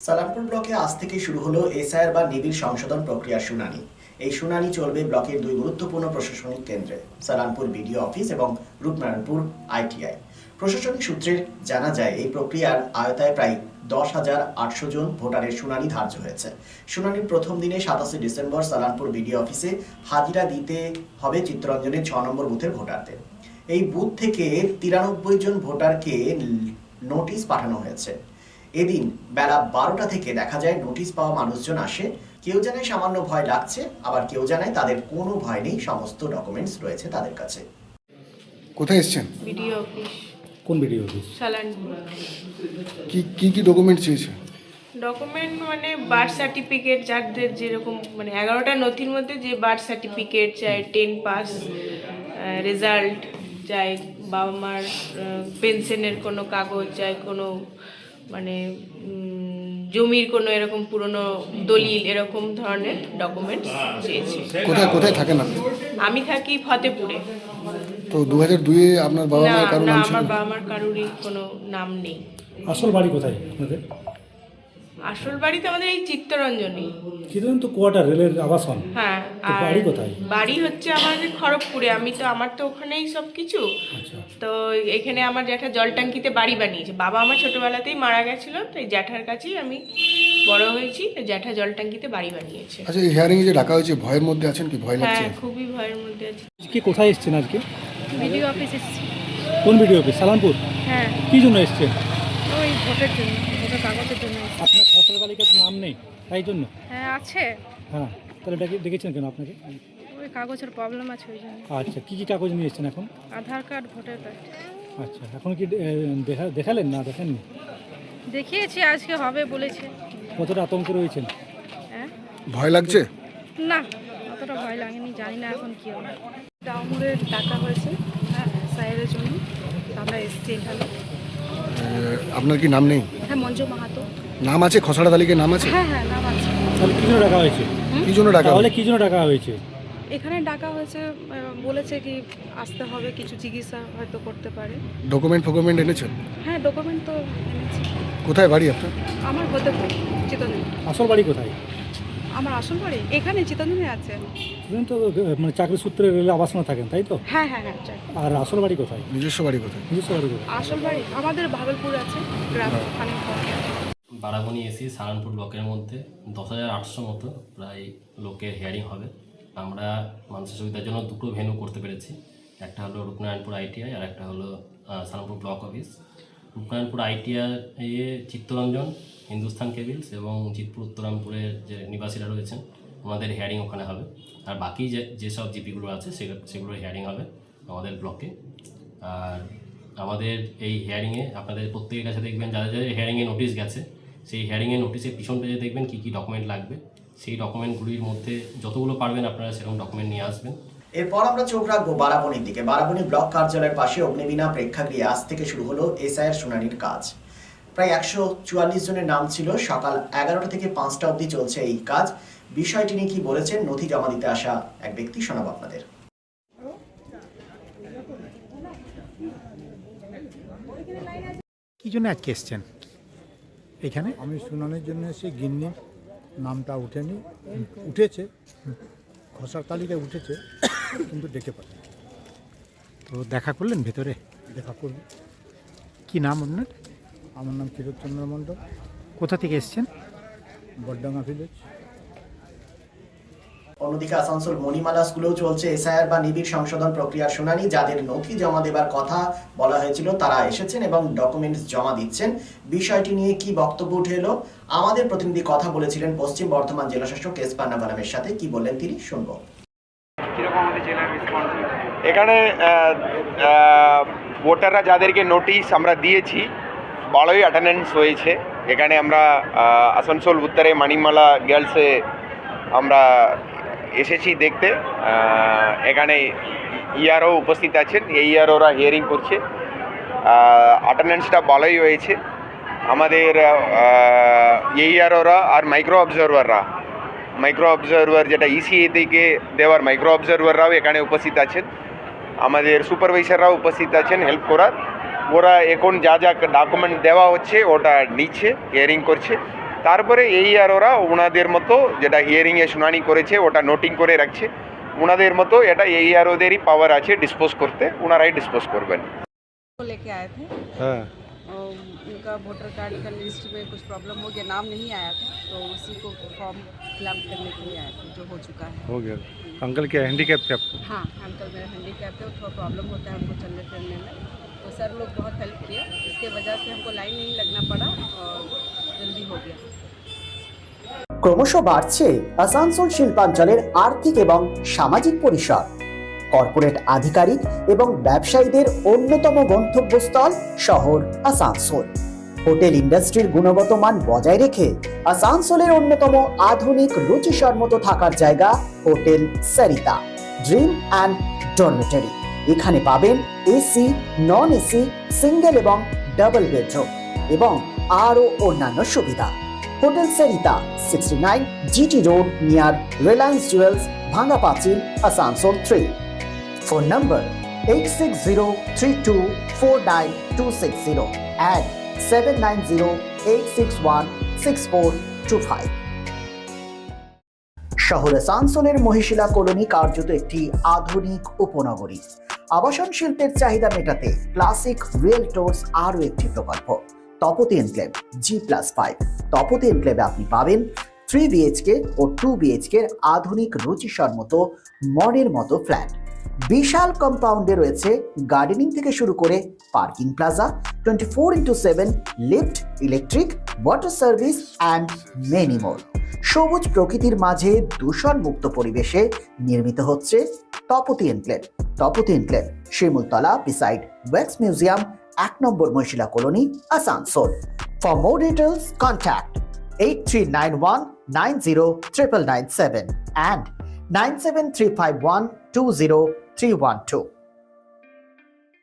সালামপুর ব্লকে আজ থেকে শুরু হলো এসআইআর বা নিবিড় সংশোধন প্রক্রিয়ার শুনানি। এই শুনানি চলবে ব্লকের দুই গুরুত্বপূর্ণ প্রশাসনিক কেন্দ্রে, সালামপুর বিডিও অফিস এবং রূপনারায়ণপুর আইটিআই। প্রশাসনিক সূত্রে জানা যায়, এই প্রক্রিয়ার আওতায় প্রায় 10,800 জন ভোটারের শুনানি ধার্য হয়েছে। শুনানির প্রথম দিনে 27 ডিসেম্বর সালামপুর বিডিও অফিসে হাজিরা দিতে হবে চিত্তরঞ্জনের 6 নম্বর বুথের ভোটারদের। এই বুথ থেকে 93 জন ভোটারকে নোটিশ পাঠানো হয়েছে। এদিন বেলা 12টা থেকে দেখা যায় নোটিশ পাওয়া মানুষজন আসে। কেউ জানায় সামান্য ভয় লাগছে, আবার কেউ জানায় তাদের কোনো ভয় নেই, সমস্ত ডকুমেন্টস রয়েছে তাদের কাছে। কোথায় এসেছেন? BDO office. কোন বিডিও অফিস? সালানপুর। কি ডকুমেন্ট চেয়েছে? ডকুমেন্ট মানে বার্থ সার্টিফিকেট, যাদের যেরকম মানে 11টা নথির মধ্যে যে বার্থ সার্টিফিকেট চাই, 10 পাস রেজাল্ট চাই, বাবা মার পেনশনের কোনো কাগজ চাই, কোনো মানে জমির কোনো এরকম পুরনো দলিল, এরকম ধরনের ডকুমেন্টস চেয়েছে। কোথায় কোথায় থাকেন আপনি? আমি থাকি ফতেপুরে। তো 2002-এ আপনার বাবা না মায়ের কারো না, নাম ছিল? আমার বাবা মার কারোরই কোনো নাম নেই। আসল বাড়ি কোথায় আপনাদের? আসল বাড়ি তো আমাদের এই চিত্তরঞ্জনী। চিত্তরঞ্জন তো কোয়ার্টার, রেলের আবাসন। হ্যাঁ, তো আর বাড়ি কোথায়? বাড়ি হচ্ছে আমাদের খড়গপুরে। আমার তো ওখানেই সব কিছু। আচ্ছা, তো এখানে আমার জ্যাঠা জল ট্যাঙ্কিতে বাড়ি বানিয়েছে। বাবা আমার ছোটবেলাতেই মারা গেছিল, তো এই জ্যাঠার কাছেই আমি বড় হয়েছি। তো জ্যাঠা জল ট্যাঙ্কিতে বাড়ি বানিয়েছে। আচ্ছা, এই হিয়ারিং যে ডাকা হয়েছে, ভয়ের মধ্যে আছেন কি? ভয় লাগছে? হ্যাঁ, খুবই ভয়ের মধ্যে আছি। আজকে কোথায় এসছেন আজকে? বিডিও অফিস এসেছি। কোন বিডিও অফিস? সালামপুর। হ্যাঁ, কী জন্য এসছেন? ওই ভোটের জন্য, ভোটের কাগজের জন্য এসেছি। আপনার ফসল তালিকার নাম নেই তাই জন্য? হ্যাঁ আছে, হ্যাঁ, তাহলে ডেকেছেন কেন আপনাকে? ওই কাগজের প্রবলেম আছে ওই জন্য। আচ্ছা, কী কাগজ নিয়ে এসছেন এখন? আধার কার্ড, ভোটার কার্ড আচ্ছা, এখন কি দেখালেন না দেখেননি? দেখিয়েছি, আজকে হবে বলেছে। কতটা আতঙ্কে রয়েছেন? হ্যাঁ, ভয় লাগছে? না অতটা ভয় লাগেনি, জানি না এখন কী হবে। ডাউমুরের ডাকা হয়েছে, হ্যাঁ সাইরের জন্য, আমরা এসেছি এখানে। আপনার কি নাম নেই? হ্যাঁ, মঞ্জু মাহাতো। নাম আছে? খসড়া তালিকায় নাম আছে? হ্যাঁ হ্যাঁ, নাম আছে। তাহলে কী জন্য ডাকা হয়েছে? কি জন্য ডাকা তাহলে হয়েছে? কী জন্য ডাকা হয়েছে? এখানে ডাকা হয়েছে, বলেছে কি আসতে হবে, কিছু চিকিৎসা হয়তো করতে পারে। ডকুমেন্ট এনেছেন? হ্যাঁ, ডকুমেন্ট তো এনেছি। কোথায় বাড়ি আপনার? আমার হতে চিতনে। আসল বাড়ি কোথায়? আমার আসল বাড়ি এখানে চিতনে আছে। চিত্তরঞ্জন তো মানে চাকরি সূত্রে রেলে আবাসনে থাকেন তাই তো? হ্যাঁ হ্যাঁ হ্যাঁ, চাই। আর আসল বাড়ি কোথায়? নিজস্ব বাড়ি কোথায়? নিজস্ব বাড়ি কোথায়? আসল বাড়ি আমাদের ভাগলপুর আছে, গ্রাম ওখানে। বারাবণী এসি সালানপুর ব্লকের মধ্যে 10,800 মতো প্রায় লোকের হিয়ারিং হবে। আমরা মানুষের সুবিধার জন্য দুটো ভেন্যু করতে পেরেছি। একটা হলো রূপনারায়ণপুর আইটিআই, আর একটা হলো Salanpur block office. Rupnarayanpur ITI Chittaranjan, Hindustan cables এবং জিতপুর উত্তরামপুরের যে নিবাসীরা রয়েছেন ওনাদের হিয়ারিং ওখানে হবে। আর বাকি যেসব জিপিগুলো আছে সেগুলোর হিয়ারিং হবে আমাদের ব্লকে। আর আমাদের এই হিয়ারিংয়ে আপনাদের প্রত্যেকের কাছে দেখবেন যাদের যাদের হিয়ারিংয়ে নোটিশ গেছে, সেই হিয়ারিংয়ের নোটিশের পিছন পেজে দেখবেন কী কী ডকুমেন্ট লাগবে। সেই ডকুমেন্টগুলির মধ্যে যতগুলো পারবেন আপনারা সেরকম ডকুমেন্ট নিয়ে আসবেন। এরপর আমরা চোখ রাখবো বারাবণীর দিকে। বারাবণী ব্লক কার্যালয়ের পাশে অগ্নিবীণা প্রেক্ষাগৃহে আজ থেকে শুরু হলো এসআইআর শুনানির কাজ। প্রায় 144 জনের নাম ছিল। সকাল 11টা থেকে 5টা অবধি চলছে এই কাজ। বিষয়টি নিয়ে কি বলেছেন নথি জমা দিতে আসা এক ব্যক্তি, শোনাবো আপনাদের। কী জন্য আজকে এসছেন এখানে? আমি শুনানির জন্য এসে গিন্নির নামটা উঠেছে, খসড়া তালিকায় উঠেছে, কিন্তু ডেকে পাই। তো দেখা করলেন ভেতরে? দেখা করব। কি নাম আপনার? আমার নাম ক্ষীরচন্দ্র মণ্ডল, কোথা থেকে এসছেন? বডডাঙ্গা ভিলেজ। অন্যদিকে আসানসোল মণিমালা স্কুলেও চলছে এসআইআর বা নিবিড় সংশোধন প্রক্রিয়ার শুনানি। যাদের নথি জমা দেবার কথা বলা হয়েছিল তারা এসেছেন এবং ডকুমেন্টস জমা দিচ্ছেন। বিষয়টি নিয়ে কি বক্তব্য উঠে এলো, আমাদের প্রতিনিধি কথা বলেছিলেন পশ্চিম বর্ধমান জেলাশাসক এস পান্নাবালামের সাথে। কি বললেন তিনি, শুনবো। এখানে ভোটাররা যাদেরকে নোটিশ আমরা দিয়েছি, ভালোই অ্যাটেন্ডেন্স হয়েছে। এখানে আমরা আসানসোল উত্তরে মণিমালা গার্লসে আমরা এসেছি দেখতে। এখানে ইয়ারও উপস্থিত আছেন, এই ইয়ার ওরা হিয়ারিং করছে। অ্যাটেন্ডেন্সটা ভালোই হয়েছে। আমাদের এই ইয়ার ওরা আর মাইক্রো অবজারভার যেটা ইসিএ থেকে দেওয়ার মাইক্রো অবজারভাররাও এখানে উপস্থিত আছেন। আমাদের সুপারভাইজাররাও উপস্থিত আছেন হেল্প করার। ওরা এখন যা যা ডকুমেন্ট দেওয়া হচ্ছে ওটা নিচ্ছে, হিয়ারিং করছে। তারপরে এই আর ওরা ওনাদের মতো যেটা হিয়ারিংয়ে শুনানি করেছে ওটা নোটিং করে রাখছে, ওনাদের মতো এটা এই আর ওদেরই পাওয়ার আছে ডিসপোজ করতে, ওনারাই ডিসপোজ করবেন। लेके आए थे হ্যাঁ और उनका वोटर कार्ड का लिस्ट में कुछ प्रॉब्लम हो गया, नाम नहीं आया था, तो उसी को फॉर्म फिलअप करने के लिए आए थे, जो हो चुका है। हो गया अंकल क्या हैंडीकैप थे आपको? हाँ, अंकल मेरा हैंडीकैप है, थोड़ा प्रॉब्लम होता है हमको चलने फिरने में, तो सर लोग बहुत हेल्प किए, इसके वजह से हमको लाइन नहीं लगना पड़ा और जल्दी हो गया। ক্রমশ বাড়ছে আসানসোল শিল্পাঞ্চলের আর্থিক এবং সামাজিক পরিসর। কর্পোরেট আধিকারিক এবং ব্যবসায়ীদের অন্যতম গন্তব্যস্থল শহর আসানসোল। হোটেল ইন্ডাস্ট্রির গুণগত মান বজায় রেখে আসানসোলের অন্যতম আধুনিক রুচিসম্মত থাকার জায়গা hotel Sarita dream and dormitory. এখানে পাবেন এসি, নন এসি, সিঙ্গেল এবং ডাবল বেডরুম এবং আরও অন্যান্য সুবিধা। Hotel Sarita 69 GT Road near Reliance Jewels, Bhanga Pachil, Asansol 3. Phone number 8603249260 and 7908616425. শহর আসানসোলের মহিশিলা কলোনি কার্যত একটি আধুনিক উপনগরী। আবাসন শিল্পের চাহিদা মেটাতে ক্লাসিক রিয়েলটরস আরও একটি প্রকল্প তপতি এনক্লেভ G+5। তপতি এনক্লেভে আপনি পাবেন 3 BHK ও 2 BHK এর আধুনিক রুচিসম্মত মনের মতো ফ্ল্যাট। বিশাল কম্পাউন্ডে রয়েছে গার্ডেনিং থেকে শুরু করে parking plaza, 24x7 lift, electric, water service and many more. সবুজ প্রকৃতির মাঝে দূষণমুক্ত পরিবেশে নির্মিত হচ্ছে Tapati enclave. Tapati enclave Shimultala beside wax museum, 1 নম্বর Mahishila colony, Asansol. For more details, contact 8391909997 and 9735120 312.